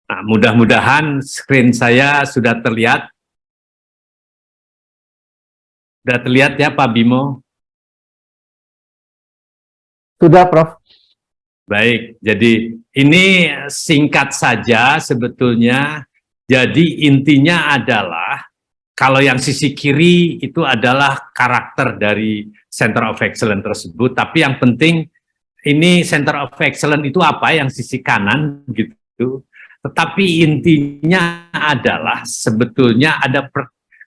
Nah, mudah-mudahan screen saya sudah terlihat. Sudah terlihat ya Pak Bimo? Sudah, Prof. Baik, jadi ini singkat saja sebetulnya. Jadi intinya adalah, kalau yang sisi kiri itu adalah karakter dari Center of Excellence tersebut, tapi yang penting ini Center of Excellence itu apa, yang sisi kanan gitu. Tetapi intinya adalah sebetulnya ada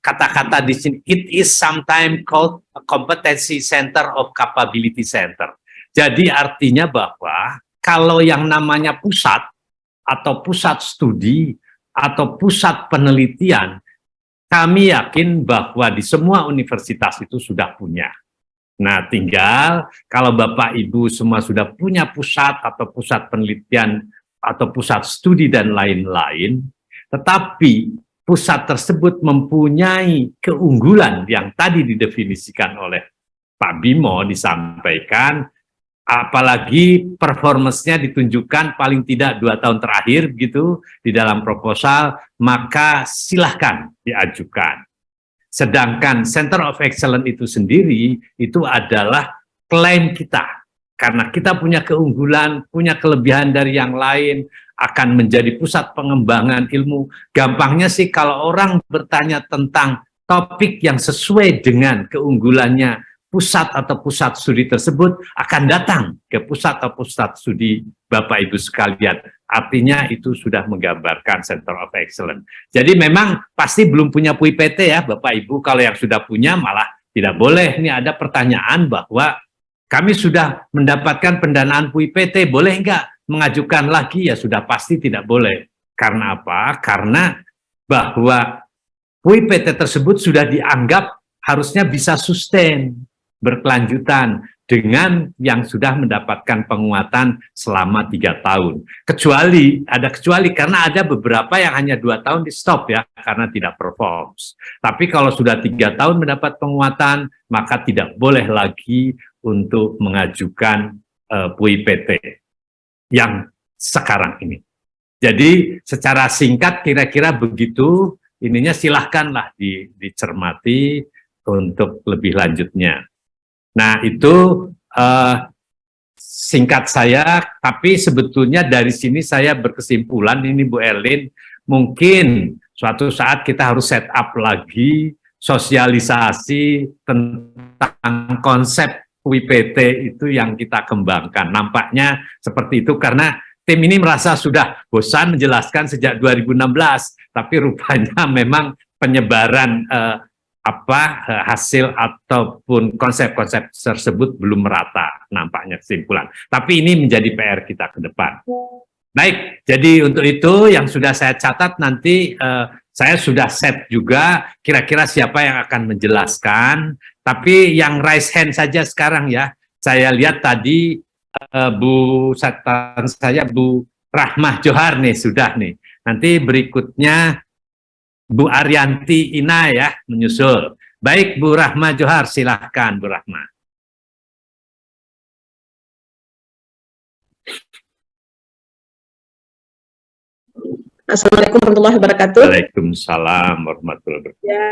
kata-kata di sini, it is sometimes called a competency center of capability center. Jadi artinya bahwa kalau yang namanya pusat atau pusat studi atau pusat penelitian, kami yakin bahwa di semua universitas itu sudah punya. Nah, tinggal kalau Bapak Ibu semua sudah punya pusat atau pusat penelitian atau pusat studi dan lain-lain, tetapi pusat tersebut mempunyai keunggulan yang tadi didefinisikan oleh Pak Bimo disampaikan, apalagi performance-nya ditunjukkan paling tidak 2 tahun terakhir gitu di dalam proposal, maka silahkan diajukan. Sedangkan Center of Excellence itu sendiri itu adalah klaim kita. Karena kita punya keunggulan, punya kelebihan dari yang lain, akan menjadi pusat pengembangan ilmu. Gampangnya sih kalau orang bertanya tentang topik yang sesuai dengan keunggulannya pusat atau pusat studi tersebut, akan datang ke pusat atau pusat studi Bapak Ibu sekalian. Artinya itu sudah menggambarkan Center of Excellence. Jadi memang pasti belum punya PUI-PT ya Bapak Ibu. Kalau yang sudah punya malah tidak boleh. Ini ada pertanyaan bahwa kami sudah mendapatkan pendanaan PUI-PT, boleh nggak mengajukan lagi? Ya sudah pasti tidak boleh. Karena apa? Karena bahwa PUI-PT tersebut sudah dianggap harusnya bisa sustain, berkelanjutan dengan yang sudah mendapatkan penguatan selama 3 tahun. Kecuali, karena ada beberapa yang hanya 2 tahun di stop ya, karena tidak performs. Tapi kalau sudah 3 tahun mendapat penguatan, maka tidak boleh lagi untuk mengajukan PUI-PT yang sekarang ini. Jadi secara singkat kira-kira begitu, ininya silahkanlah dicermati untuk lebih lanjutnya. Nah itu singkat saya, tapi sebetulnya dari sini saya berkesimpulan ini Bu Erlin, mungkin suatu saat kita harus set up lagi sosialisasi tentang konsep PUI-PT itu yang kita kembangkan. Nampaknya seperti itu karena tim ini merasa sudah bosan menjelaskan sejak 2016, tapi rupanya memang penyebaran hasil ataupun konsep-konsep tersebut belum merata, nampaknya kesimpulan. Tapi ini menjadi PR kita ke depan. Baik, jadi untuk itu yang sudah saya catat nanti saya sudah set juga kira-kira siapa yang akan menjelaskan. Tapi yang raise hand saja sekarang ya. Saya lihat tadi Bu Rahmah Johar nih sudah nih. Nanti berikutnya Bu Arianti Ina ya menyusul. Baik Bu Rahma Johar, silahkan Bu Rahma. Assalamualaikum warahmatullahi wabarakatuh. Waalaikumsalam warahmatullahi wabarakatuh. Ya,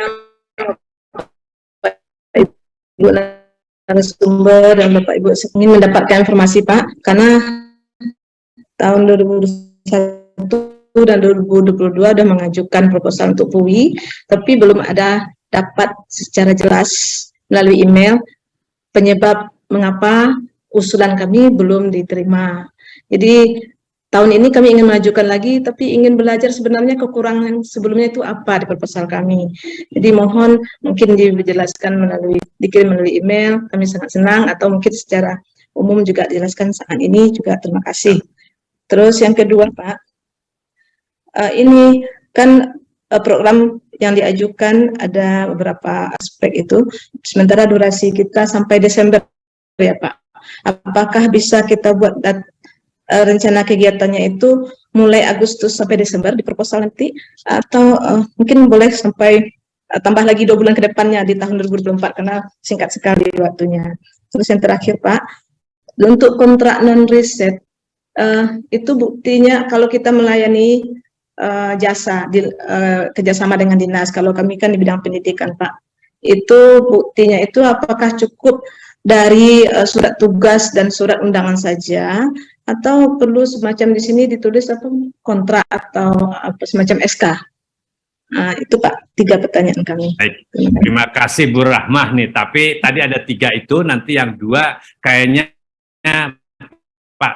Ibu narasumber dan Bapak Ibu ingin mendapatkan informasi Pak, karena tahun 2021 dan 2022 sudah mengajukan proposal untuk PUI, tapi belum ada dapat secara jelas melalui email penyebab mengapa usulan kami belum diterima. Jadi tahun ini kami ingin mengajukan lagi, tapi ingin belajar sebenarnya kekurangan sebelumnya itu apa di proposal kami. Jadi mohon mungkin dijelaskan dikirim melalui email, kami sangat senang, atau mungkin secara umum juga dijelaskan saat ini juga terima kasih. Terus yang kedua Pak, ini kan program yang diajukan ada beberapa aspek itu, sementara durasi kita sampai Desember ya Pak. Apakah bisa kita buat rencana kegiatannya itu mulai Agustus sampai Desember di proposal nanti, atau mungkin boleh sampai tambah lagi 2 bulan ke depannya di tahun 2024 karena singkat sekali waktunya. Terus yang terakhir Pak, untuk kontrak non riset itu buktinya kalau kita melayani jasa kerjasama dengan dinas. Kalau kami kan di bidang pendidikan, Pak. Itu buktinya itu apakah cukup dari surat tugas dan surat undangan saja, atau perlu semacam di sini ditulis apa kontrak atau apa semacam SK? Nah, itu Pak, 3 pertanyaan kami. Baik, terima kasih Bu Rahmah nih. Tapi tadi ada 3 itu, nanti yang 2 kayaknya Pak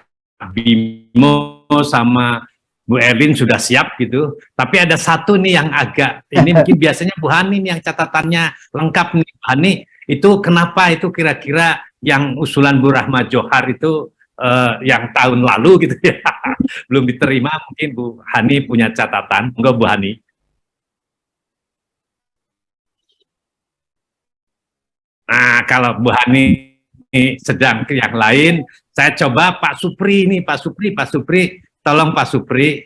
Bimo sama Bu Erlin sudah siap gitu. Tapi ada 1 nih yang agak, ini mungkin biasanya Bu Hani nih yang catatannya lengkap nih. Bu Hani, itu kenapa itu kira-kira yang usulan Bu Rahmah Johar itu yang tahun lalu gitu ya, belum diterima, mungkin Bu Hani punya catatan. Enggak Bu Hani? Nah, kalau Bu Hani sedang ke yang lain, saya coba Pak Supri nih, Pak Supri, tolong Pak Supri,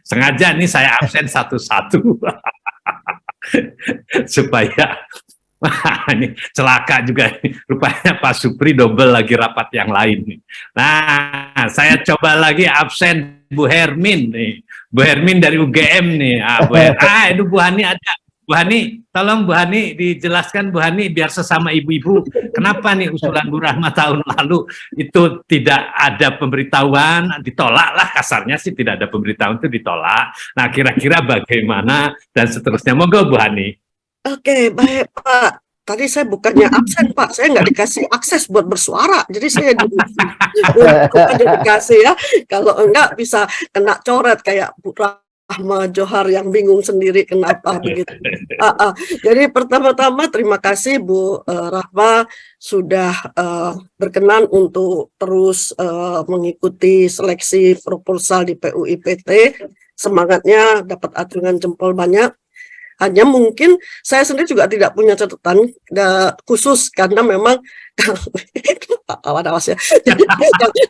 sengaja nih saya absen satu-satu, supaya, ini celaka juga, rupanya Pak Supri double lagi rapat yang lain nih. Nah, saya coba lagi absen Bu Hermin nih, Bu Hermin dari UGM nih, itu Bu Hani ada. Bu Hani, tolong Bu Hani dijelaskan Bu Hani biar sesama ibu-ibu, kenapa nih usulan Bu Rahmah tahun lalu itu tidak ada pemberitahuan, ditolak lah kasarnya sih, tidak ada pemberitahuan itu ditolak. Nah, kira-kira bagaimana dan seterusnya. Monggo Bu Hani. Oke, baik Pak. Tadi saya bukannya absen Pak, saya nggak dikasih akses buat bersuara, jadi saya dikasih ya. Kalau enggak bisa kena coret kayak Bu Rahmah Johar yang bingung sendiri kenapa begitu. Jadi pertama-tama terima kasih Bu Rahmah sudah berkenan untuk terus mengikuti seleksi proposal di PUIPT. Semangatnya dapat acungan jempol banyak. Hanya mungkin saya sendiri juga tidak punya catatan khusus karena memang awas ya.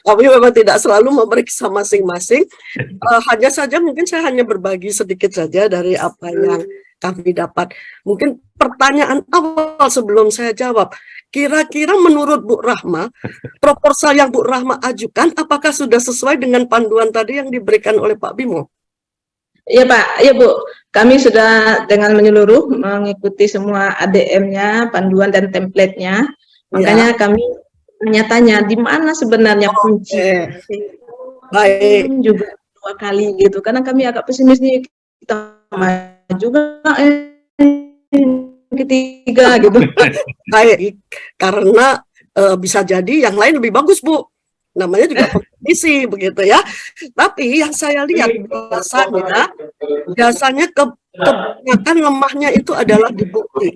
Kami memang tidak selalu memeriksa masing-masing. Hanya saja mungkin saya hanya berbagi sedikit saja dari apa yang kami dapat. Mungkin pertanyaan awal sebelum saya jawab. Kira-kira menurut Bu Rahmah, proposal yang Bu Rahmah ajukan apakah sudah sesuai dengan panduan tadi yang diberikan oleh Pak Bimo? Iya Pak, iya Bu, kami sudah dengan menyeluruh mengikuti semua ADM-nya, panduan dan template-nya. Makanya kami tanya di mana sebenarnya kunci. Baik. Juga 2 kali gitu, karena kami agak pesimis nih, kita juga ketiga gitu. Baik, karena bisa jadi yang lain lebih bagus Bu. Namanya juga kompetisi begitu ya. Tapi yang saya lihat biasanya kebanyakan lemahnya itu adalah di bukti.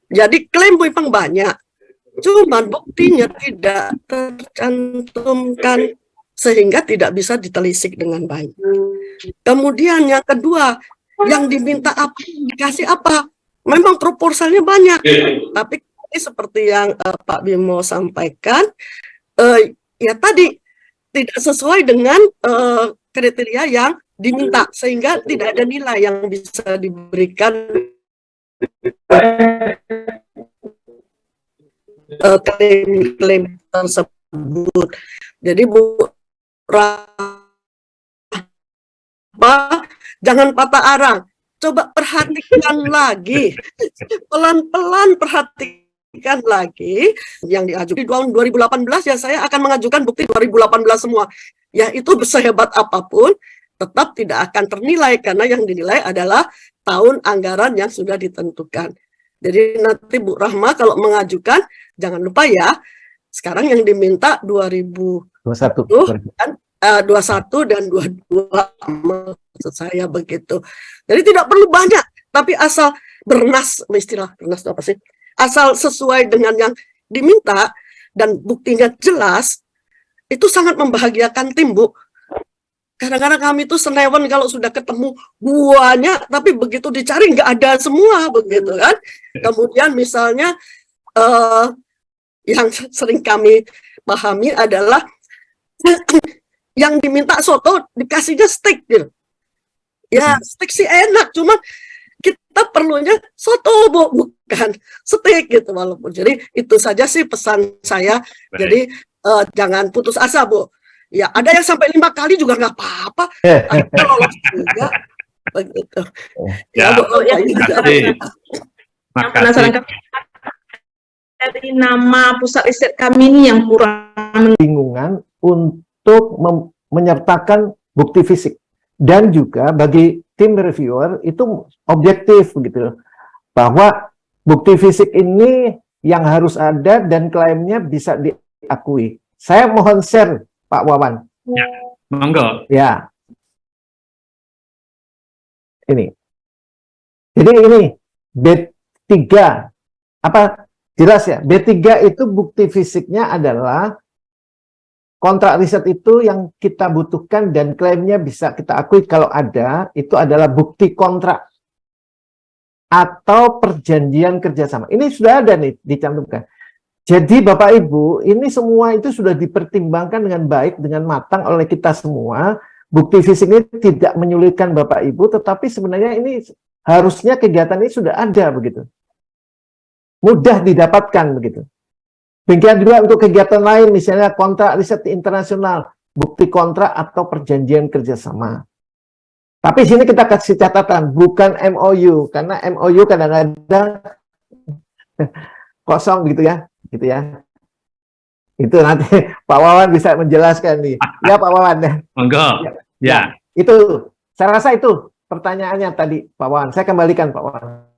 Jadi klaim memang banyak, cuman buktinya tidak tercantumkan sehingga tidak bisa ditelisik dengan baik. Kemudian yang kedua, yang diminta apa, dikasih apa? Memang proposalnya banyak, tapi seperti yang Pak Bimo sampaikan, ya tadi tidak sesuai dengan kriteria yang diminta sehingga tidak ada nilai yang bisa diberikan klaim tersebut. Jadi Bu Rahmah jangan patah arang, coba perhatikan lagi, pelan-pelan perhatikan lagi yang diajukan di tahun 2018 ya, saya akan mengajukan bukti 2018 semua. Ya itu sehebat apapun tetap tidak akan ternilai karena yang dinilai adalah tahun anggaran yang sudah ditentukan. Jadi nanti Bu Rahmah kalau mengajukan jangan lupa ya, sekarang yang diminta 2021 dan 22 maksud saya begitu. Jadi tidak perlu banyak, tapi asal bernas, istilah bernas itu apa sih? Asal sesuai dengan yang diminta dan buktinya jelas, itu sangat membahagiakan tim Bu. Kadang-kadang kami tuh senewan kalau sudah ketemu buahnya, tapi begitu dicari nggak ada semua begitu kan. Kemudian misalnya yang sering kami pahami adalah yang diminta soto dikasihnya steak gitu. Ya steak sih enak, cuma kita perlunya soto Bu, bukan steak gitu walaupun. Jadi itu saja sih pesan saya. Baik. Jadi jangan putus asa Bu. Ya, ada yang sampai 5 kali juga nggak apa-apa. Akhirnya lolos juga. Begitu. Ya, Bu, yang kasih. yang penasaran kami dari nama pusat riset kami ini yang kurang bingungan untuk menyertakan bukti fisik, dan juga bagi tim reviewer itu objektif begitu, bahwa bukti fisik ini yang harus ada dan klaimnya bisa diakui. Saya mohon share Pak Wawan. Ya, monggo. Ya, ini. Jadi ini B3 apa jelas ya? B3 itu bukti fisiknya adalah kontrak riset itu yang kita butuhkan dan klaimnya bisa kita akui kalau ada, itu adalah bukti kontrak atau perjanjian kerjasama. Ini sudah ada nih dicantumkan. Jadi Bapak Ibu, ini semua itu sudah dipertimbangkan dengan baik, dengan matang oleh kita semua. Bukti fisik ini tidak menyulitkan Bapak Ibu, tetapi sebenarnya ini harusnya kegiatan ini sudah ada begitu. Mudah didapatkan begitu. Demikian juga untuk kegiatan lain, misalnya kontrak riset internasional, bukti kontrak atau perjanjian kerjasama. Tapi sini kita kasih catatan, bukan MOU, karena MOU kadang-kadang kosong gitu ya. Itu nanti Pak Wawan bisa menjelaskan nih. Ya Pak Wawan. Monggo. Ya. Itu, saya rasa itu pertanyaannya tadi Pak Wawan. Saya kembalikan Pak Wawan.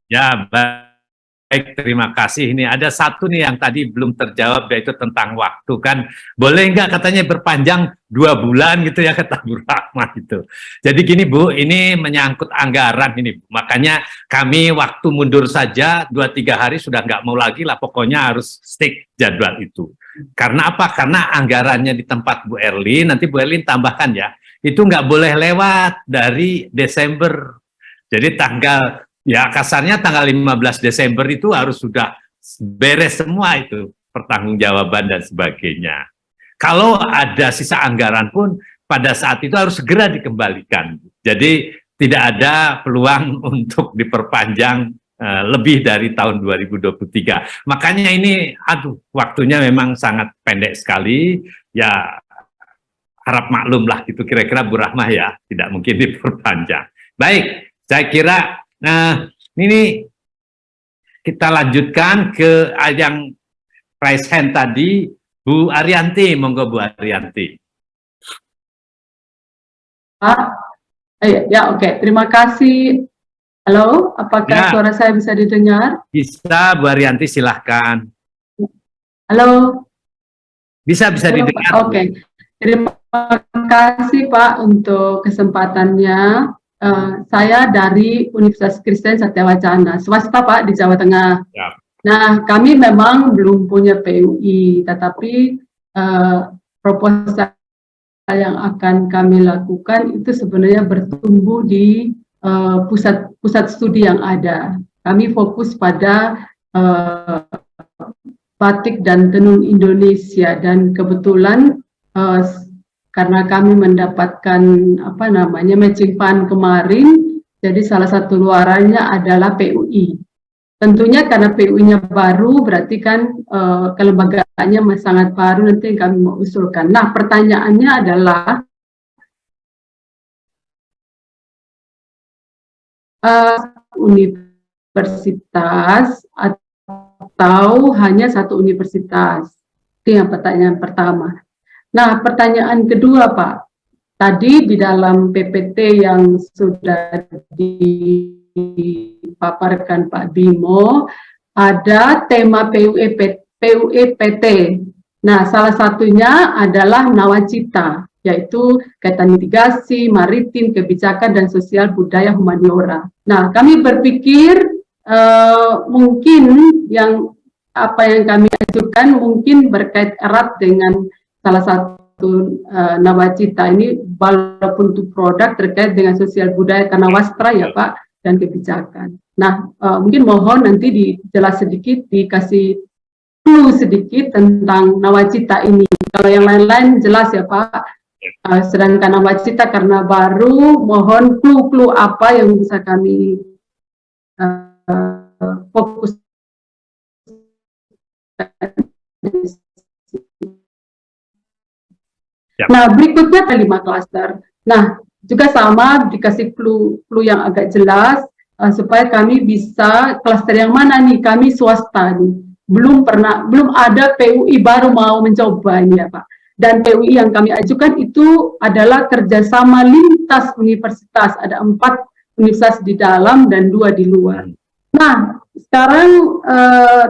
Ya, baik, terima kasih. Ini ada satu nih yang tadi belum terjawab, yaitu tentang waktu kan. Boleh nggak katanya berpanjang 2 bulan gitu ya, kata Bu Rahma itu. Jadi gini Bu, ini menyangkut anggaran ini. Makanya kami waktu mundur saja 2-3 hari sudah nggak mau lagi lah, pokoknya harus stick jadwal itu. Karena apa? Karena anggarannya di tempat Bu Erlin, nanti Bu Erlin tambahkan ya, itu nggak boleh lewat dari Desember. Jadi ya kasarnya tanggal 15 Desember itu harus sudah beres semua itu, pertanggungjawaban dan sebagainya. Kalau ada sisa anggaran pun pada saat itu harus segera dikembalikan. Jadi tidak ada peluang untuk diperpanjang lebih dari tahun 2023. Makanya ini, waktunya memang sangat pendek sekali. Ya harap maklum lah gitu kira-kira Bu Rahmah ya, tidak mungkin diperpanjang. Baik, saya kira ini kita lanjutkan ke yang raise hand tadi, Bu Arianti, monggo Bu Arianti. Ya, oke. Terima kasih. Halo, apakah suara saya bisa didengar? Bisa, Bu Arianti, silahkan. Halo. Bisa didengar. Oke. Terima kasih Pak untuk kesempatannya. Saya dari Universitas Kristen Satyawacana, swasta Pak, di Jawa Tengah. Ya. Nah, kami memang belum punya PUI, tetapi proposal yang akan kami lakukan itu sebenarnya bertumbuh di pusat studi yang ada. Kami fokus pada batik dan tenun Indonesia, dan kebetulan karena kami mendapatkan matching fund kemarin, jadi salah satu luarannya adalah PUI. Tentunya karena PUI-nya baru, berarti kan kelembagaannya sangat baru, nanti yang kami mau usulkan. Nah, pertanyaannya adalah universitas atau hanya satu universitas? Itu yang pertanyaan pertama. Nah, pertanyaan kedua, Pak. Tadi di dalam PPT yang sudah dipaparkan Pak Bimo, ada tema PUEPT. Nah, salah satunya adalah nawacita, yaitu kaitan mitigasi, maritim, kebijakan, dan sosial budaya humaniora. Nah, kami berpikir mungkin apa yang kami ajukan mungkin berkait erat dengan salah satu nawacita ini, walaupun untuk produk terkait dengan sosial budaya karena wastra ya Pak, dan kebijakan. Nah, mungkin mohon nanti dijelas sedikit, dikasih clue sedikit tentang nawacita ini. Kalau yang lain-lain jelas ya Pak, sedangkan nawacita karena baru, mohon clue-clue apa yang bisa kami fokus. Nah, berikutnya ada 5 klaster. Nah, juga sama dikasih clue yang agak jelas supaya kami bisa klaster yang mana nih, kami swasta nih. Belum ada PUI baru mau mencoba ini ya Pak. Dan PUI yang kami ajukan itu adalah kerjasama lintas universitas, ada 4 universitas di dalam dan 2 di luar. Nah, sekarang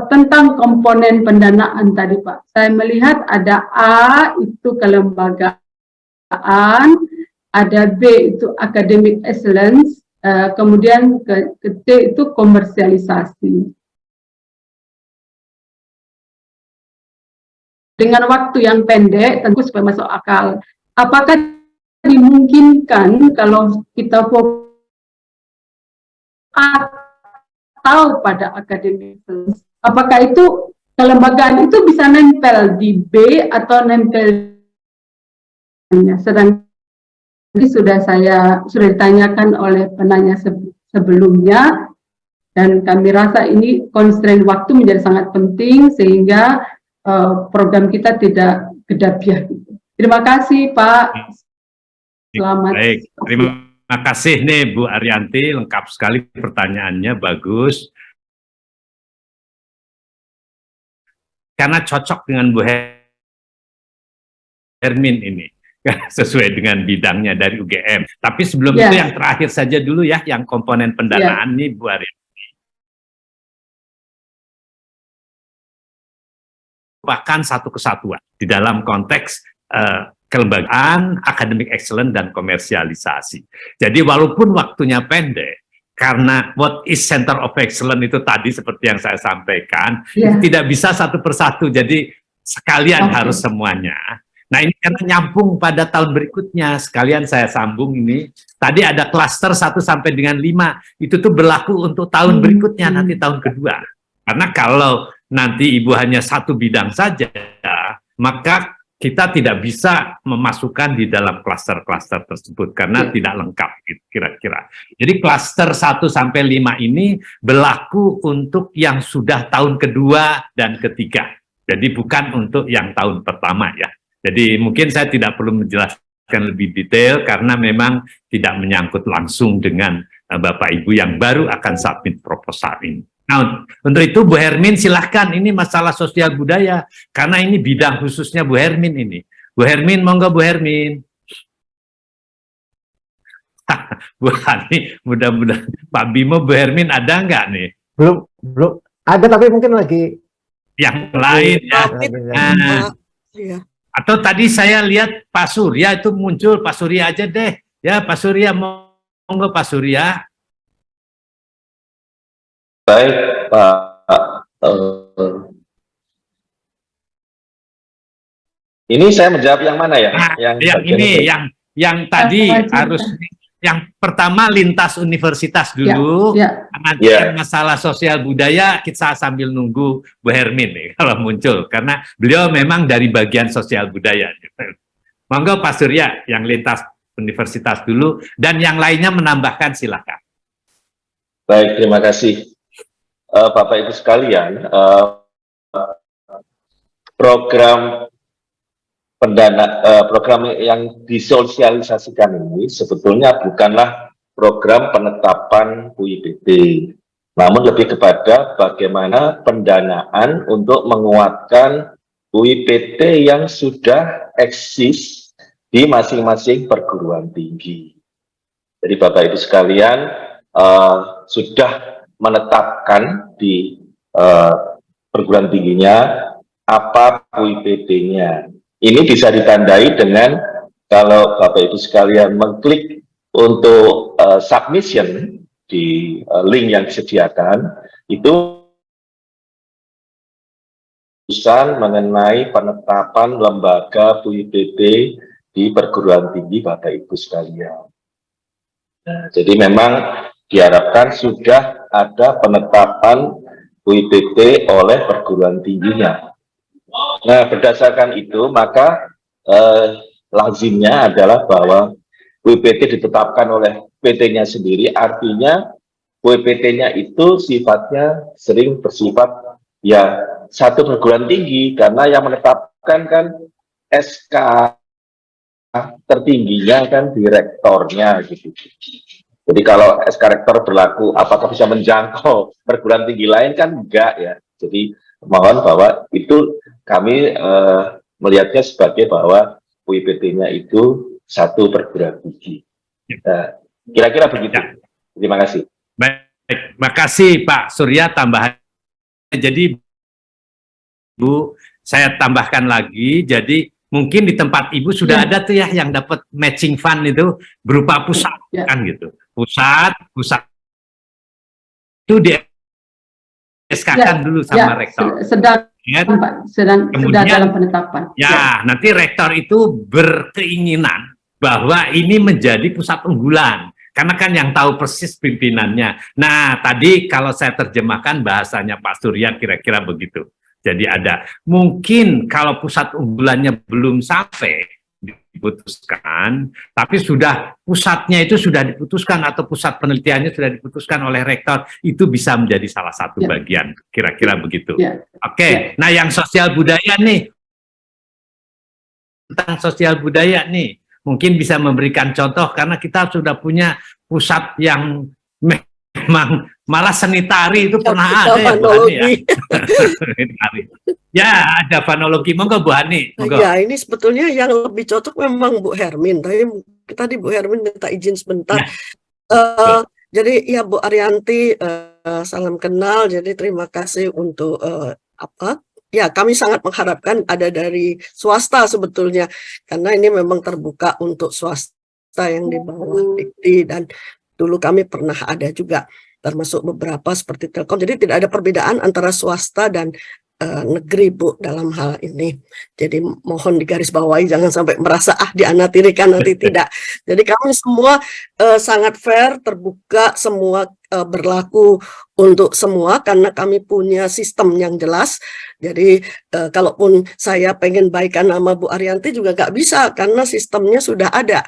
tentang komponen pendanaan tadi Pak, saya melihat ada A itu kelembagaan, ada B itu academic excellence, kemudian ke C itu komersialisasi. Dengan waktu yang pendek, tentu supaya masuk akal. Apakah dimungkinkan kalau kita fokus atau pada akademik? Apakah itu kelembagaan itu bisa nempel di B atau nempel? Sedang ini sudah ditanyakan oleh penanya sebelumnya, dan kami rasa ini constraint waktu menjadi sangat penting sehingga program kita tidak gedabiah. Terima kasih Pak. Selamat. Baik, terima kasih nih Bu Arianti, lengkap sekali pertanyaannya, bagus. Karena cocok dengan Bu Hermin ini, sesuai dengan bidangnya dari UGM. Tapi sebelum itu yang terakhir saja dulu ya, yang komponen pendanaan nih Bu Arianti. Merupakan satu kesatuan di dalam konteks kelembagaan, academic excellence, dan komersialisasi. Jadi walaupun waktunya pendek, karena what is center of excellence itu tadi seperti yang saya sampaikan, itu tidak bisa satu persatu, jadi sekalian harus semuanya. Nah ini karena nyambung pada tahun berikutnya, sekalian saya sambung ini, tadi ada klaster 1 sampai dengan 5, itu tuh berlaku untuk tahun berikutnya, nanti tahun kedua. Karena kalau nanti Ibu hanya satu bidang saja, maka kita tidak bisa memasukkan di dalam klaster-klaster tersebut karena tidak lengkap kira-kira. Jadi klaster 1 sampai 5 ini berlaku untuk yang sudah tahun kedua dan ketiga. Jadi bukan untuk yang tahun pertama ya. Jadi mungkin saya tidak perlu menjelaskan lebih detail karena memang tidak menyangkut langsung dengan Bapak Ibu yang baru akan submit proposal ini. Nah, untuk itu Bu Hermin silahkan, ini masalah sosial budaya, karena ini bidang khususnya Bu Hermin ini. Bu Hermin, monggo Bu Hermin. Bu Hani, mudah-mudahan Pak Bimo, Bu Hermin ada nggak nih? Belum. Ada tapi mungkin lagi. Yang lain ya. Atau tadi saya lihat Pak Surya itu muncul, Pak Surya aja deh. Ya Pak Surya, monggo Pak Surya. Baik, Pak. Ini saya menjawab yang mana ya? Nah, yang ini, yang tadi harus, yang pertama lintas universitas dulu, nanti masalah sosial budaya kita sambil nunggu Bu Hermin nih kalau muncul, karena beliau memang dari bagian sosial budaya. Monggo Pak Surya, yang lintas universitas dulu, dan yang lainnya menambahkan silakan. Baik, terima kasih. Bapak Ibu sekalian, program program yang disosialisasikan ini sebetulnya bukanlah program penetapan UIPT, namun lebih kepada bagaimana pendanaan untuk menguatkan UIPT yang sudah eksis di masing-masing perguruan tinggi. Jadi Bapak Ibu sekalian, sudah menetapkan di perguruan tingginya apa UIPT-nya. Ini bisa ditandai dengan kalau Bapak Ibu sekalian mengklik untuk submission di link yang disediakan, itu tulisan mengenai penetapan lembaga UIPT di perguruan tinggi Bapak Ibu sekalian. Nah, jadi memang diharapkan sudah ada penetapan UIPT oleh perguruan tingginya. Nah, berdasarkan itu, maka lazimnya adalah bahwa UIPT ditetapkan oleh PT-nya sendiri, artinya UIPT-nya itu sifatnya sering bersifat ya satu perguruan tinggi, karena yang menetapkan kan SK tertingginya kan di rektornya gitu. Jadi kalau SK Rektor berlaku, apakah bisa menjangkau perguruan tinggi lain kan enggak ya. Jadi mohon bahwa itu kami melihatnya sebagai bahwa UIPT-nya itu satu perguruan tinggi. Kira-kira begitu. Ya. Terima kasih. Baik, makasih Pak Surya tambahan. Jadi Bu, saya tambahkan lagi. Jadi mungkin di tempat Ibu sudah Ya. ada tuh ya yang dapat matching fund itu berupa pusat Ya. kan gitu. Pusat itu di SK-kan dulu sama rektor. Sedang Ya. Pak, sedang Kemudian, dalam penetapan. Ya, nanti rektor itu berkeinginan bahwa ini menjadi pusat unggulan. Karena kan yang tahu persis pimpinannya. Nah, tadi kalau saya terjemahkan bahasanya Pak Surya kira-kira begitu. Jadi ada, mungkin kalau pusat unggulannya belum sampai diputuskan, tapi sudah pusatnya itu sudah diputuskan atau pusat penelitiannya sudah diputuskan oleh rektor, itu bisa menjadi salah satu Ya. bagian, kira-kira begitu. Ya. Oke, nah yang sosial budaya nih, tentang sosial budaya nih, mungkin bisa memberikan contoh karena kita sudah punya pusat yang memang malah seni tari itu pernah ada ya Bu Hani ya. Ya, ada vanologi. Monggo Bu Hani, monggo. Ya, ini sebetulnya yang lebih cocok memang Bu Hermin. Tapi tadi Bu Hermin minta izin sebentar. Ya. Jadi ya Bu Arianti, salam kenal. Jadi terima kasih untuk Ya, kami sangat mengharapkan ada dari swasta sebetulnya, karena ini memang terbuka untuk swasta yang di bawah Dikti, dan dulu kami pernah ada juga, termasuk beberapa seperti Telkom. Jadi tidak ada perbedaan antara swasta dan negeri Bu dalam hal ini. Jadi mohon digarisbawahi, jangan sampai merasa dianatirikan nanti tidak. Jadi kami semua sangat fair, terbuka, semua berlaku untuk semua karena kami punya sistem yang jelas. Jadi kalaupun saya pengen baikan nama Bu Arianti juga nggak bisa karena sistemnya sudah ada.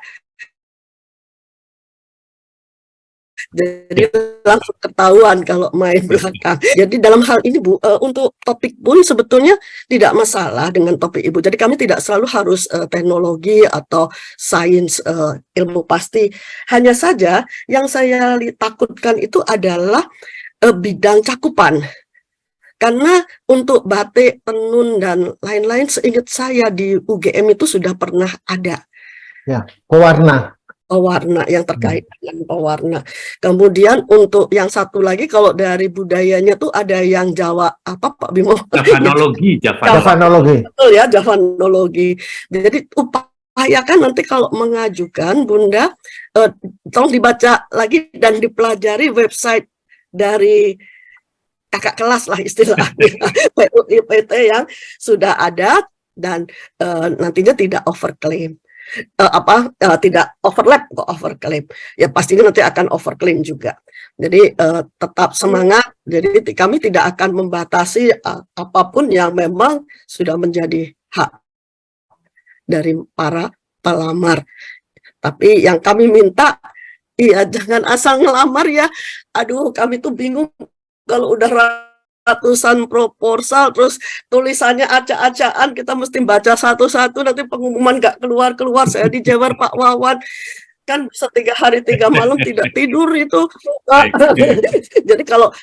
Jadi langsung ketahuan kalau main belakang. Jadi dalam hal ini Bu, untuk topik pun sebetulnya tidak masalah dengan topik Ibu. Jadi kami tidak selalu harus teknologi atau sains, ilmu pasti. Hanya saja yang saya takutkan itu adalah bidang cakupan. Karena untuk batik, tenun, dan lain-lain seingat saya di UGM itu sudah pernah ada. Ya, pewarna. Pewarna, yang terkait dengan pewarna. Kemudian untuk yang satu lagi kalau dari budayanya tuh ada yang Jawa apa Pak Bimo? Javanologi, Javanologi. Betul ya, Javanologi. Jadi upayakan nanti kalau mengajukan Bunda, tolong dibaca lagi dan dipelajari website dari kakak kelas lah istilahnya PUIPT yang sudah ada dan nantinya tidak overclaim. Tidak overlap kok overclaim. Ya pastinya nanti akan overclaim juga. Jadi tetap semangat. Jadi kami tidak akan membatasi apapun yang memang sudah menjadi hak dari para pelamar. Tapi yang kami minta, iya jangan asal ngelamar ya. Aduh, kami tuh bingung kalau udah ratusan proposal terus tulisannya acak-acakan, kita mesti baca satu-satu, nanti pengumuman nggak keluar-keluar, saya dijewer Pak Wawan kan bisa 3 hari 3 malam tidak tidur itu. Jadi kalau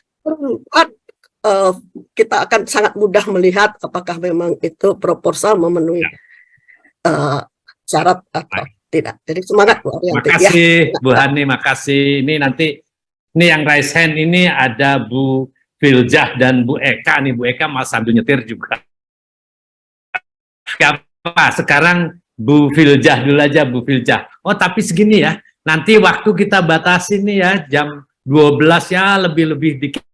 kita akan sangat mudah melihat apakah memang itu proposal memenuhi syarat atau tidak. Jadi semangat Bu Arianti. Makasih ya. Bu Hani, makasih. Ini nanti ini yang raise hand ini ada Bu Filjah dan Bu Eka nih. Bu Eka mas sambil nyetir juga. Gak apa, sekarang Bu Filjah dulu aja, Bu Filjah. Oh tapi segini ya, nanti waktu kita batasi nih ya, jam 12 ya, lebih-lebih dikit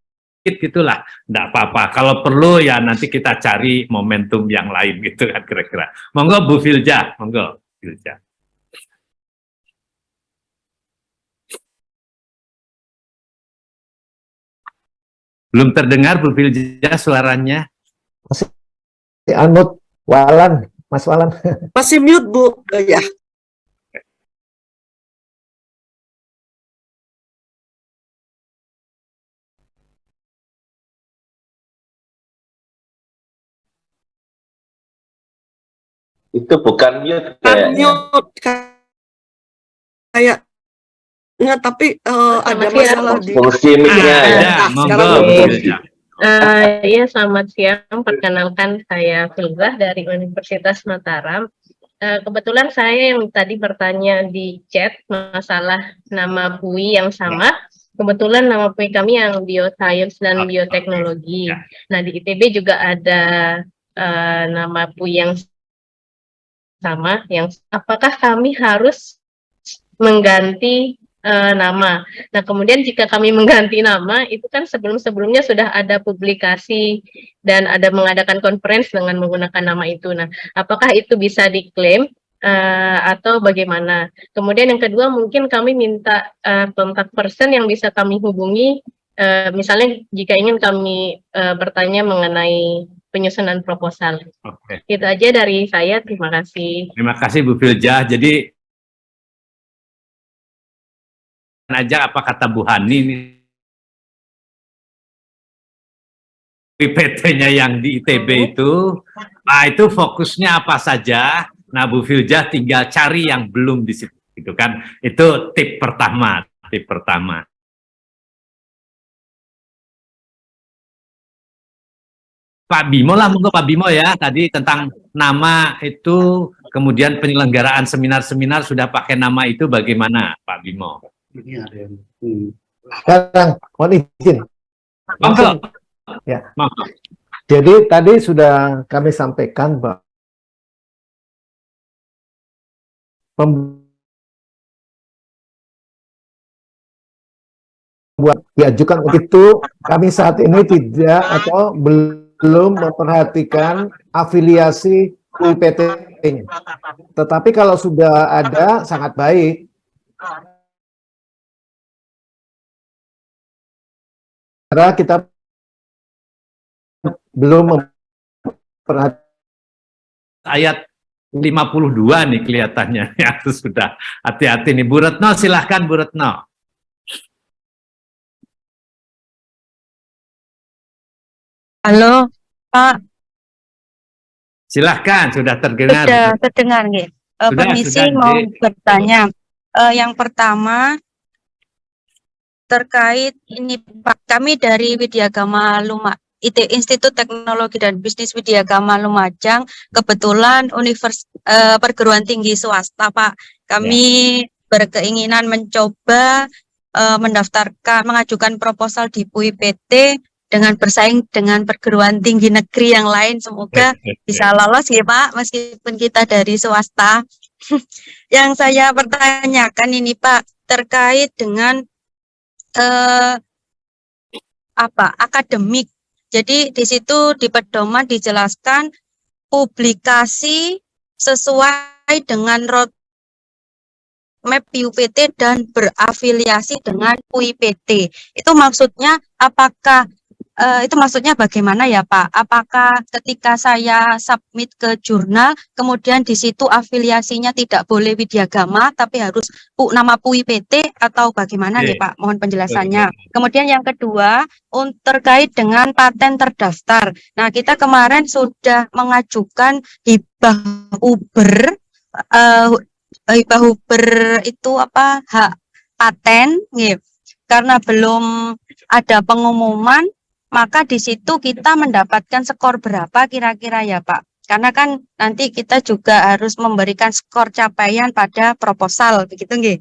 gitulah. Nggak apa-apa, kalau perlu ya nanti kita cari momentum yang lain gitu kan kira-kira. Monggo Bu Filjah, monggo Filjah. Belum terdengar Bu Filjah suaranya. Masih unmute, Walan, Mas Walan. Masih mute Bu, ya. Itu bukan mute kayaknya. Mute kayaknya, tapi ada Selamat siang. masalah di Fungsi mic-nya ya. Ada, Nah, monggo. sekarang Bu betul. Filja. Iya, selamat siang. Perkenalkan, saya Filzah dari Universitas Mataram. Kebetulan saya yang tadi bertanya di chat masalah nama BUI yang sama. Kebetulan nama BUI kami yang Bioscience dan Bioteknologi. Ya. Nah, di ITB juga ada nama BUI yang sama. Yang apakah kami harus mengganti nama? Nah, kemudian jika kami mengganti nama, itu kan sebelum-sebelumnya sudah ada publikasi dan ada mengadakan konferensi dengan menggunakan nama itu. Nah, apakah itu bisa diklaim atau bagaimana? Kemudian yang kedua, mungkin kami minta kontak person yang bisa kami hubungi, misalnya jika ingin kami bertanya mengenai penyusunan proposal. Oke. Itu aja dari saya, terima kasih. Terima kasih Bu Filja. Jadi aja apa kata Bu Hani ini PPT-nya yang di ITB itu, itu fokusnya apa saja. Nah, Bu Filja tinggal cari yang belum di situ, gitu kan? Itu tip pertama, tip pertama. Pak Bimo lah, monggo Pak Bimo ya, tadi tentang nama itu, kemudian penyelenggaraan seminar-seminar sudah pakai nama itu bagaimana Pak Bimo? Ini ada yang Sekarang mohon izin. Monggo. Ya. Monggo. Jadi tadi sudah kami sampaikan bahwa membuat diajukan itu kami saat ini tidak atau belum memperhatikan afiliasi UPT-nya. Tetapi kalau sudah ada sangat baik. Karena kita belum memperhatikan Ayat 52 nih kelihatannya. Ya, itu sudah hati-hati nih. Bu Retno, silahkan Bu Retno. Halo, Pak. Silahkan, sudah terdengar. Sudah terdengar nggih? Sudah, Permisi sudah, mau Dik. bertanya. Yang pertama terkait ini Pak, kami dari Widyagama Institut Teknologi dan Bisnis Widyagama Lumajang, kebetulan perguruan tinggi swasta Pak. Kami berkeinginan mencoba mengajukan proposal di PUI-PT dengan bersaing dengan perguruan tinggi negeri yang lain. Semoga bisa lolos ya Pak, meskipun kita dari swasta. Yang saya pertanyakan ini Pak, terkait dengan akademik. Jadi di situ di pedoman dijelaskan publikasi sesuai dengan roadmap PUPT dan berafiliasi dengan PUIPT. Itu maksudnya apakah itu maksudnya bagaimana ya Pak? Apakah ketika saya submit ke jurnal, kemudian di situ afiliasinya tidak boleh Widyagama, tapi harus nama PUIPT atau bagaimana ya Pak? Mohon penjelasannya. Kemudian yang kedua, terkait dengan paten terdaftar. Nah, kita kemarin sudah mengajukan hibah Uber, itu apa? Hak paten, gitu. Karena belum ada pengumuman, maka di situ kita mendapatkan skor berapa kira-kira ya Pak? Karena kan nanti kita juga harus memberikan skor capaian pada proposal, begitu nggih?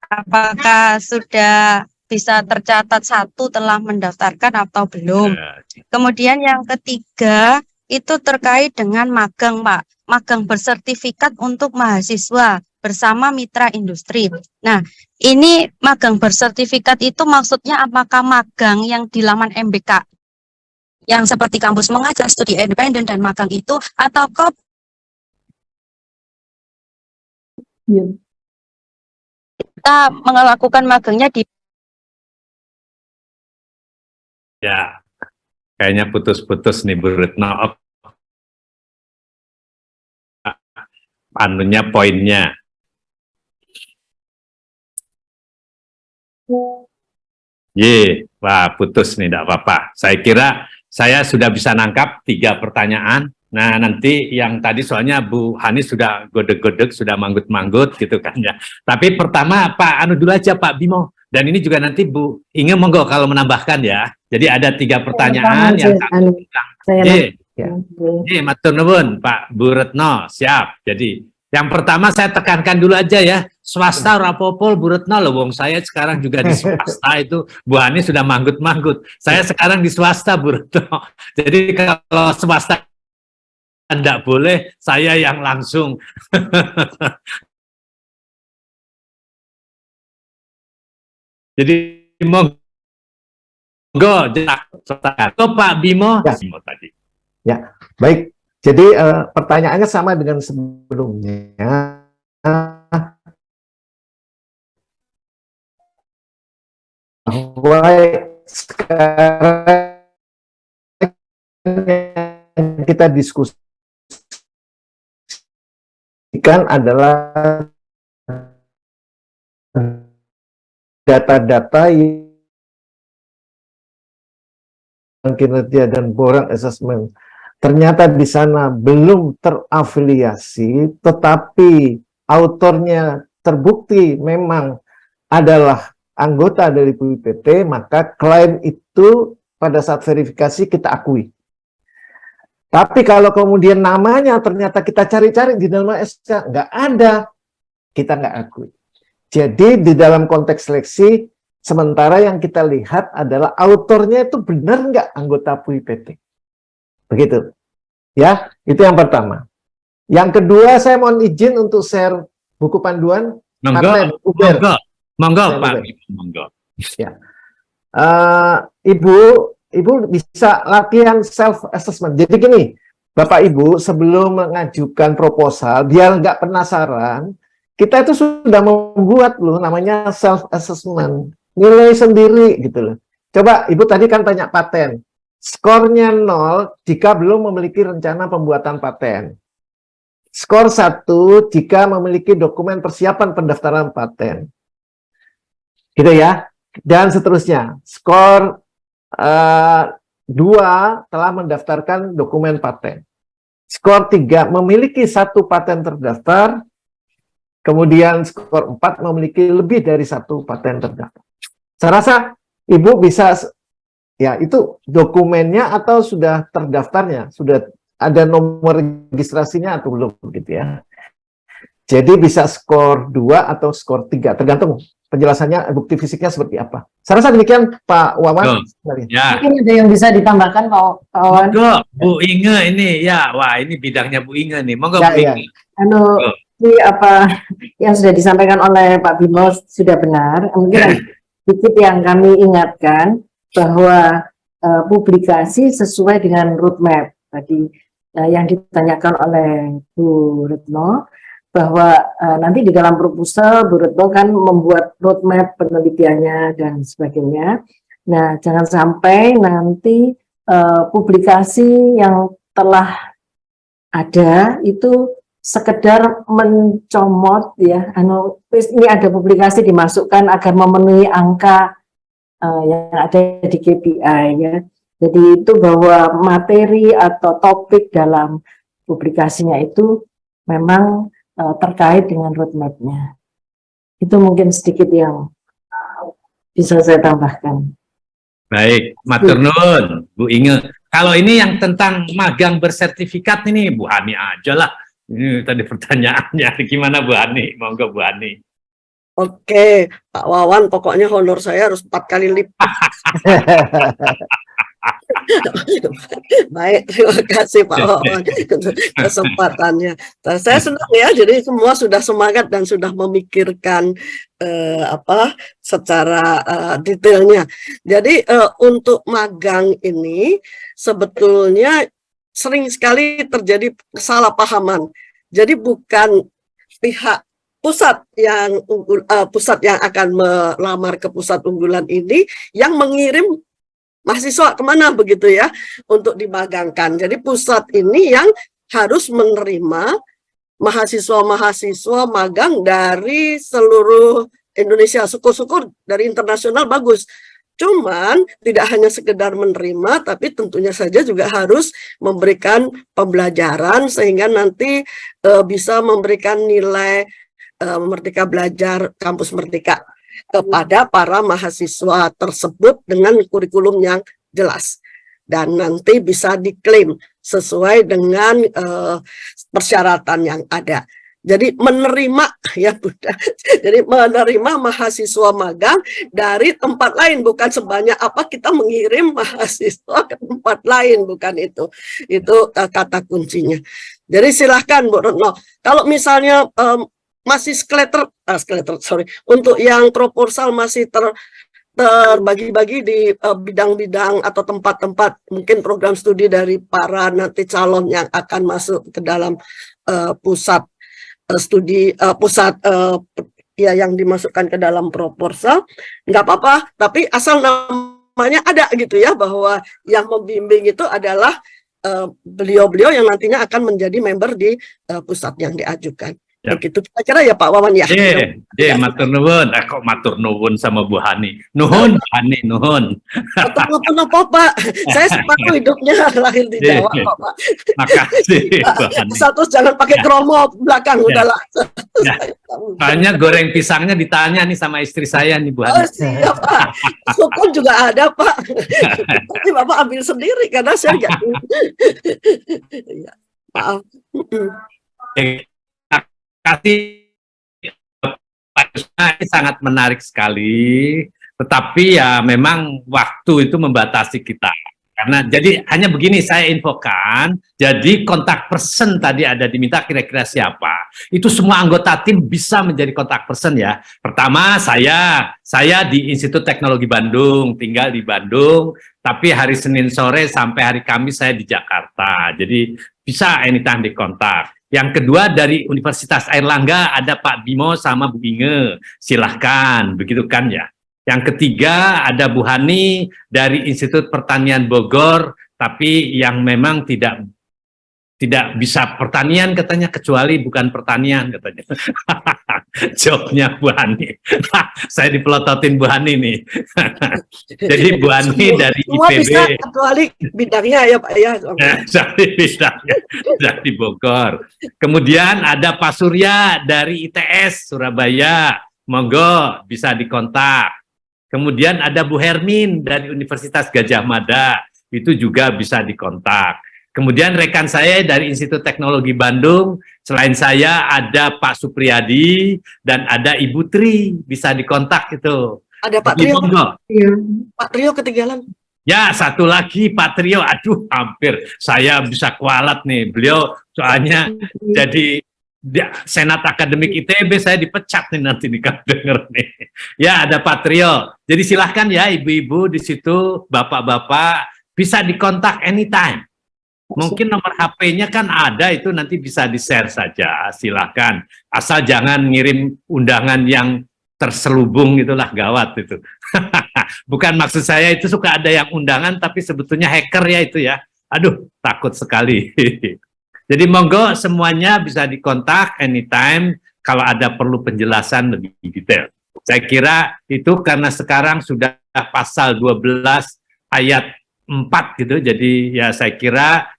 Apakah sudah bisa tercatat satu telah mendaftarkan atau belum? Kemudian yang ketiga itu terkait dengan magang Pak, magang bersertifikat untuk mahasiswa bersama mitra industri. Nah, ini magang bersertifikat itu maksudnya apakah magang yang di laman MBK yang seperti kampus mengajar, studi independen dan magang itu, atau kita melakukan magangnya di Ya, kayaknya putus-putus nih Bu Retno. Anunya poinnya. Wah putus nih, tidak apa-apa. Saya kira saya sudah bisa nangkap 3 pertanyaan. Nah, nanti yang tadi soalnya Bu Hani sudah godek-godek, sudah manggut-manggut gitu kan ya. Tapi pertama Pak Anu dulu aja Pak Bimo. Dan ini juga nanti Bu Inge monggo kalau menambahkan ya. Jadi ada 3 pertanyaan yang satu tentang matur nuwun Pak Bu Retno, siap. Jadi yang pertama saya tekankan dulu aja ya, swasta rapopol Bu Retno loh, wong saya sekarang juga di swasta itu, Bu Hani sudah manggut-manggut. Saya sekarang di swasta Bu Retno. Jadi kalau swasta tidak boleh, saya yang langsung. Jadi monggo, Pak Bimo. Ya. Bimo tadi. Ya, baik. Jadi pertanyaannya sama dengan sebelumnya. Bahwa sekarang kita diskusikan adalah data-data yang kinerja dan borang assessment. Ternyata di sana belum terafiliasi, tetapi autornya terbukti memang adalah anggota dari PUIPT, maka klaim itu pada saat verifikasi kita akui. Tapi kalau kemudian namanya ternyata kita cari-cari di dalam SK, nggak ada, kita nggak akui. Jadi di dalam konteks seleksi, sementara yang kita lihat adalah autornya itu benar nggak anggota PUIPT. Begitu. Ya, itu yang pertama. Yang kedua, saya mohon izin untuk share buku panduan. Monggo, Pak Bimo, monggo. Ya. Ibu bisa latihan self-assessment. Jadi gini, Bapak Ibu, sebelum mengajukan proposal, biar nggak penasaran, kita itu sudah membuat loh namanya self-assessment. Nilai sendiri gitu loh. Coba, Ibu tadi kan tanya paten. Skornya 0 jika belum memiliki rencana pembuatan paten. Skor 1 jika memiliki dokumen persiapan pendaftaran paten. Gitu ya. Dan seterusnya. Skor 2 telah mendaftarkan dokumen paten. Skor 3 memiliki 1 paten terdaftar. Kemudian skor 4 memiliki lebih dari 1 paten terdaftar. Saya rasa Ibu bisa, ya itu dokumennya atau sudah terdaftarnya, sudah ada nomor registrasinya atau belum gitu ya. Jadi bisa skor 2 atau skor 3, tergantung penjelasannya, bukti fisiknya seperti apa. Saya rasa demikian Pak Wawan. Ya. Mungkin ada yang bisa ditambahkan Pak Wawan. Monggo, Bu Inge ini ya, wah ini bidangnya Bu Inge nih. Monggo Ya, Bu ya. Inge. Di apa yang sudah disampaikan oleh Pak Bimo sudah benar. Mungkin sedikit yang kami ingatkan bahwa publikasi sesuai dengan roadmap tadi yang ditanyakan oleh Bu Retno, bahwa nanti di dalam proposal Bu Retno kan membuat roadmap penelitiannya dan sebagainya. Nah, jangan sampai nanti publikasi yang telah ada itu sekedar mencomot ya, ini ada publikasi dimasukkan agar memenuhi angka yang ada di KPI ya. Jadi itu bahwa materi atau topik dalam publikasinya itu memang terkait dengan roadmap-nya. Itu mungkin sedikit yang bisa saya tambahkan. Baik, matur nuwun Bu Inge. Kalau ini yang tentang magang bersertifikat ini Bu Hani aja lah. Ini tadi pertanyaannya, gimana Bu Hani? Monggo Bu Hani. Oke, Pak Wawan, pokoknya honor saya harus 4 kali lipat. Baik, terima kasih Pak Wawan untuk kesempatannya. Saya senang ya, jadi semua sudah semangat dan sudah memikirkan secara detailnya. Jadi untuk magang ini sebetulnya sering sekali terjadi kesalahpahaman. Jadi bukan pihak pusat yang pusat yang akan melamar ke pusat unggulan ini yang mengirim mahasiswa kemana begitu ya untuk dimagangkan. Jadi pusat ini yang harus menerima mahasiswa-mahasiswa magang dari seluruh Indonesia. Syukur-syukur dari internasional bagus. Cuman tidak hanya sekedar menerima, tapi tentunya saja juga harus memberikan pembelajaran sehingga nanti bisa memberikan nilai Merdeka Belajar Kampus Merdeka kepada para mahasiswa tersebut dengan kurikulum yang jelas. Dan nanti bisa diklaim sesuai dengan persyaratan yang ada. Jadi menerima ya Bunda. Jadi menerima mahasiswa magang dari tempat lain, bukan sebanyak apa kita mengirim mahasiswa ke tempat lain, bukan itu. Itu kata kuncinya. Jadi silahkan Bu Retno. Kalau misalnya masih untuk yang proposal masih terbagi-bagi di bidang-bidang atau tempat-tempat mungkin program studi dari para nanti calon yang akan masuk ke dalam pusat studi ya yang dimasukkan ke dalam proposal, nggak apa-apa, tapi asal namanya ada gitu ya, bahwa yang membimbing itu adalah beliau-beliau yang nantinya akan menjadi member di pusat yang diajukan. Ya. Begitu kira-kira ya Pak Wawan ya. Matur nuwun. Kok matur nuwun sama Bu Hani? Nuhun, Bu Hani, nuhun. Matur nuwun apa Pak? Saya sepaku hidupnya lahir di Jawa kok Pak. Makasih Bu Hani. Satu jangan pakai kromo belakang udahlah. Ya. Soalnya goreng pisangnya ditanya nih sama istri saya nih Bu Hani. Oh siap Pak. Sukun juga ada Pak. Tapi Bapak ambil sendiri karena saya nggak. Ya, maaf. Kasih sangat menarik sekali, tetapi ya memang waktu itu membatasi kita. Karena jadi hanya begini saya infokan, jadi kontak person tadi ada diminta kira-kira siapa. Itu semua anggota tim bisa menjadi kontak person ya. Pertama saya di Institut Teknologi Bandung, tinggal di Bandung, tapi hari Senin sore sampai hari Kamis saya di Jakarta. Jadi bisa anytime dikontak. Yang kedua dari Universitas Airlangga ada Pak Bimo sama Bu Inge, silahkan, begitu kan ya. Yang ketiga ada Bu Hani dari Institut Pertanian Bogor, tapi yang memang tidak bisa pertanian katanya, kecuali bukan pertanian katanya. Jawabnya Bu Hani. Saya dipelototin Bu Hani nih. Jadi Bu Hani dari semua IPB. bisa kecuali bidangnya ya Pak ya. Dari Bogor. Kemudian ada Pak Surya dari ITS Surabaya. Monggo bisa dikontak. Kemudian ada Bu Hermin dari Universitas Gajah Mada. Itu juga bisa dikontak. Kemudian rekan saya dari Institut Teknologi Bandung, selain saya ada Pak Supriyadi dan ada Ibu Tri, bisa dikontak itu. Ada Pak Trio. Pak Trio ketinggalan. Ya, satu lagi Pak Trio, aduh hampir saya bisa kualat nih. Beliau soalnya jadi Senat Akademik ITB, saya dipecat nih nanti nih kalau denger nih. Ya, ada Pak Trio. Jadi silahkan ya ibu-ibu di situ, bapak-bapak bisa dikontak anytime. Mungkin nomor HP-nya kan ada, itu nanti bisa di-share saja, silahkan. Asal jangan ngirim undangan yang terselubung, itulah gawat itu. Bukan maksud saya itu suka ada yang undangan, tapi sebetulnya hacker ya itu ya. Aduh, takut sekali. Jadi monggo semuanya bisa dikontak anytime kalau ada perlu penjelasan lebih detail. Saya kira itu karena sekarang sudah pasal 12 ayat 4 gitu, jadi ya saya kira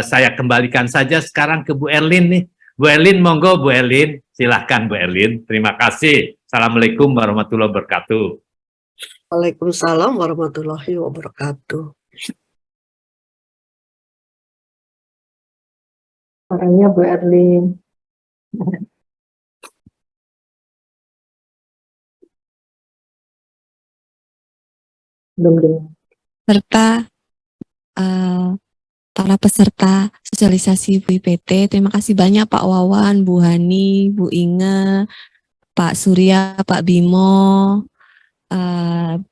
saya kembalikan saja sekarang ke Bu Erlin nih. Bu Erlin, monggo Bu Erlin, silahkan Bu Erlin. Terima kasih. Assalamualaikum warahmatullahi wabarakatuh. Waalaikumsalam warahmatullahi wabarakatuh. Orangnya Bu Erlin. Belum. Serta para peserta sosialisasi WIPT, terima kasih banyak Pak Wawan, Bu Hani, Bu Inge, Pak Surya, Pak Bimo,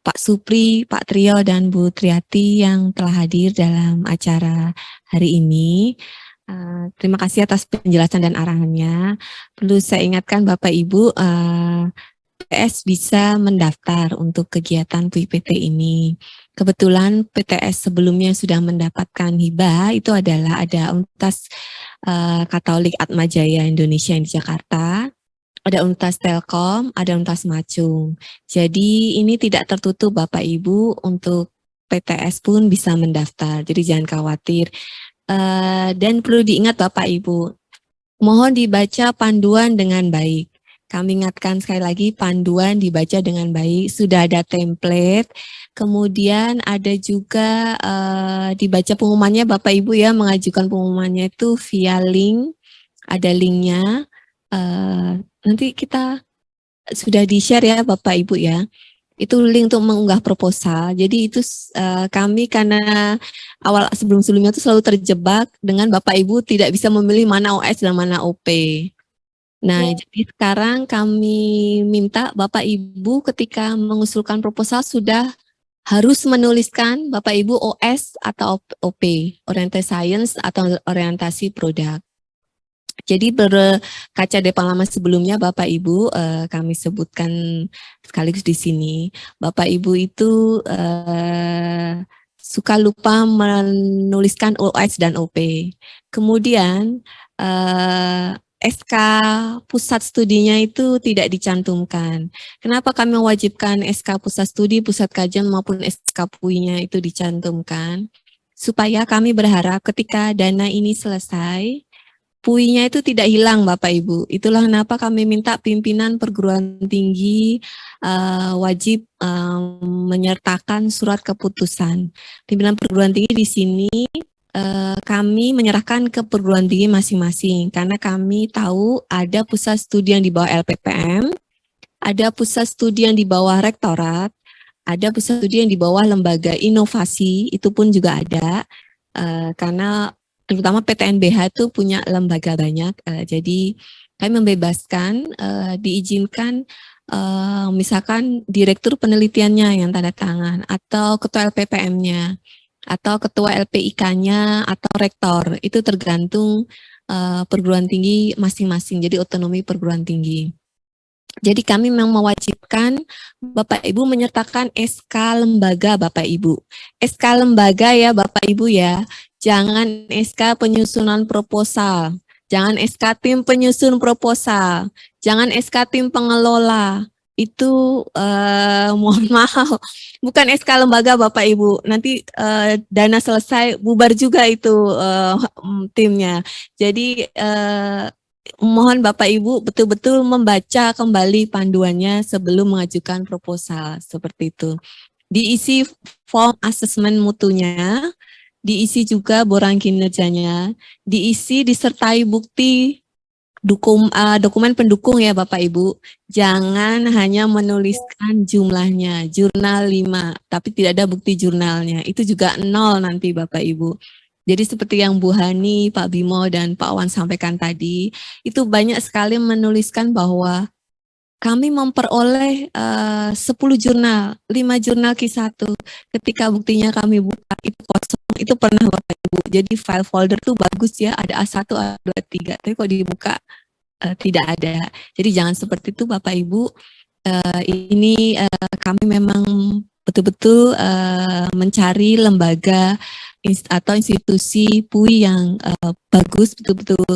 Pak Supri, Pak Trio, dan Bu Triati yang telah hadir dalam acara hari ini. Terima kasih atas penjelasan dan arahannya. Perlu saya ingatkan Bapak Ibu, PTS bisa mendaftar untuk kegiatan WIPT ini. Kebetulan PTS sebelumnya sudah mendapatkan hibah, itu adalah ada Universitas Katolik Atmajaya Indonesia di Jakarta, ada Universitas Telkom, ada Universitas Macung. Jadi ini tidak tertutup Bapak Ibu, untuk PTS pun bisa mendaftar, jadi jangan khawatir. Dan perlu diingat Bapak Ibu, mohon dibaca panduan dengan baik. Kami ingatkan sekali lagi, panduan dibaca dengan baik, sudah ada template, kemudian ada juga dibaca pengumumannya Bapak Ibu ya, mengajukan pengumumannya itu via link, ada linknya, nanti kita sudah di-share ya Bapak Ibu ya, itu link untuk mengunggah proposal. Jadi itu kami karena awal sebelum-sebelumnya itu selalu terjebak dengan Bapak Ibu tidak bisa memilih mana OS dan mana OP. Nah, jadi sekarang kami minta Bapak Ibu ketika mengusulkan proposal sudah harus menuliskan Bapak Ibu OS atau OP, orientasi science atau orientasi produk. Jadi berkaca dari pengalaman sebelumnya Bapak Ibu, kami sebutkan sekaligus di sini, Bapak Ibu itu suka lupa menuliskan OS dan OP. Kemudian SK pusat studinya itu tidak dicantumkan. Kenapa kami mewajibkan SK pusat studi, pusat kajian maupun SK PUI-nya itu dicantumkan? Supaya kami berharap ketika dana ini selesai, PUI-nya itu tidak hilang Bapak Ibu. Itulah kenapa kami minta pimpinan perguruan tinggi wajib menyertakan surat keputusan. Pimpinan perguruan tinggi di sini kami menyerahkan ke perguruan tinggi masing-masing karena kami tahu ada pusat studi yang di bawah LPPM, ada pusat studi yang di bawah rektorat, ada pusat studi yang di bawah lembaga inovasi, itu pun juga ada karena terutama PTNBH itu punya lembaga banyak, jadi kami membebaskan, diizinkan misalkan direktur penelitiannya yang tanda tangan atau ketua LPPM-nya atau ketua LPIK-nya atau rektor, itu tergantung perguruan tinggi masing-masing, jadi otonomi perguruan tinggi. Jadi kami memang mewajibkan Bapak Ibu menyertakan SK lembaga Bapak Ibu. SK lembaga ya Bapak Ibu ya, jangan SK penyusunan proposal, jangan SK tim penyusun proposal, jangan SK tim pengelola. Itu mohon maaf, bukan SK lembaga Bapak Ibu. Nanti dana selesai bubar juga itu timnya. Jadi mohon Bapak Ibu betul-betul membaca kembali panduannya sebelum mengajukan proposal seperti itu. Diisi form asesmen mutunya, diisi juga borang kinerjanya, diisi disertai bukti dokumen pendukung ya Bapak Ibu. Jangan hanya menuliskan jumlahnya, jurnal 5, tapi tidak ada bukti jurnalnya. Itu juga 0 nanti Bapak Ibu. Jadi seperti yang Bu Hani, Pak Bimo, dan Pak Wan sampaikan tadi, itu banyak sekali menuliskan bahwa kami memperoleh 10 jurnal, 5 jurnal Q1. Ketika buktinya kami buka, itu kosong, itu pernah Bapak Ibu. Jadi file folder tuh bagus ya, ada A1, A2, A3, tapi kok dibuka tidak ada. Jadi jangan seperti itu Bapak Ibu. Ini kami memang betul-betul mencari lembaga atau institusi PUI yang bagus, betul-betul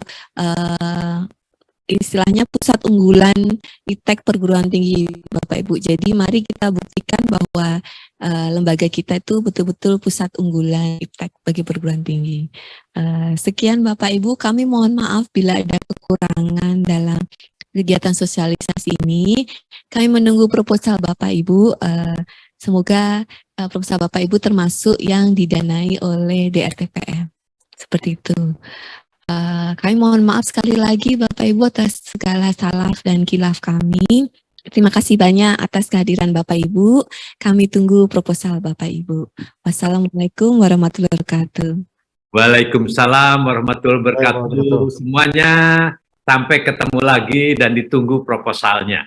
istilahnya pusat unggulan ITEK perguruan tinggi Bapak Ibu. Jadi mari kita buktikan bahwa lembaga kita itu betul-betul pusat unggulan ITEK bagi perguruan tinggi. Sekian Bapak Ibu, kami mohon maaf bila ada kekurangan dalam kegiatan sosialisasi ini. Kami menunggu proposal Bapak Ibu. Semoga proposal Bapak Ibu termasuk yang didanai oleh DRTPM. Seperti itu. Kami mohon maaf sekali lagi Bapak Ibu atas segala salah dan khilaf kami. Terima kasih banyak atas kehadiran Bapak Ibu. Kami tunggu proposal Bapak Ibu. Wassalamualaikum warahmatullahi wabarakatuh. Waalaikumsalam warahmatullahi wabarakatuh. Semuanya sampai ketemu lagi dan ditunggu proposalnya.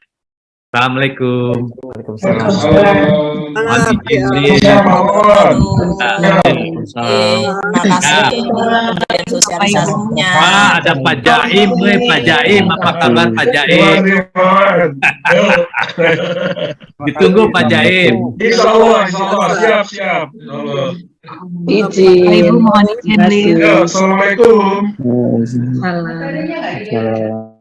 Assalamualaikum. Waalaikumsalam. Ada Pak Jaim, Pak Jaim, apa kabar Pak Jaim? Ditunggu Pak Jaim. Insyaallah, siap. Ibu mohon izin. Assalamualaikum. Salam.